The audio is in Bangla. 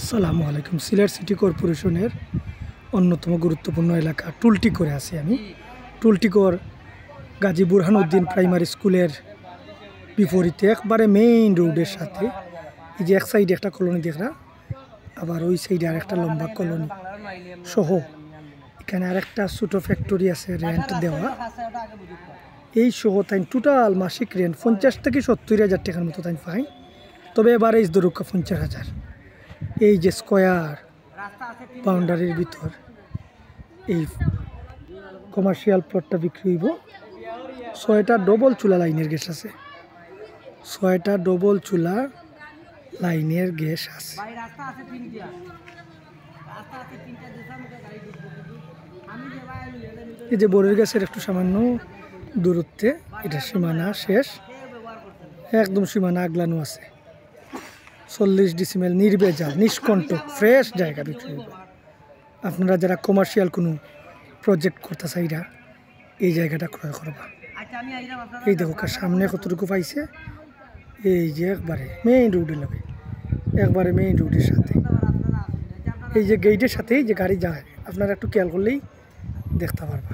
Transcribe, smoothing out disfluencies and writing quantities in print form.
আসসালামু আলাইকুম। সিলেট সিটি কর্পোরেশনের অন্যতম গুরুত্বপূর্ণ এলাকা টুলটিকরে আছি আমি। টুলটিকর গাজী বুরহানুদ্দিন প্রাইমারি স্কুলের বিপরীতে একবারে মেইন রোডের সাথে এই যে এক সাইডে একটা কলোনি দেখরা, আবার ওই সাইডে আর একটা লম্বা কলোনি সহ এখানে আরেকটা ছোটো ফ্যাক্টরি আছে রেন্ট দেওয়া। এই সহ তাই টোটাল মাসিক রেন্ট 50 থেকে 70,000 টাকার মতো তাই পাই। তবে এবারে ইস দরুকা 50,000। এই যে স্কোয়ার বাউন্ডারির ভিতর এই কমার্শিয়াল প্লটটা বিক্রি হইব। 6টা ডবল চুলা লাইনের গ্যাস আছে, 6টা ডবল চুলা লাইনের গ্যাস আছে। এই যে বরের গ্যাসের একটু সামান্য দূরত্বে এটা সীমানা শেষ, একদম সীমানা আগলানো আছে। 40 ডিসিমেল নির্ভেজাল নিষ্কণ্টক ফ্রেশ জায়গা বিক্রি হইব। আপনারা যারা কমার্শিয়াল কোনো প্রজেক্ট করতে চাইরা এই জায়গাটা ক্রয় করবা। এই দেখো সামনে কতটুকু পাইছে, এই যে একবারে মেইন রোডে লাগে, একবারে মেইন রোডের সাথে এই যে গেটের সাথেই যে গাড়ি যায় আপনারা একটু খেয়াল করলেই দেখতে পারবা।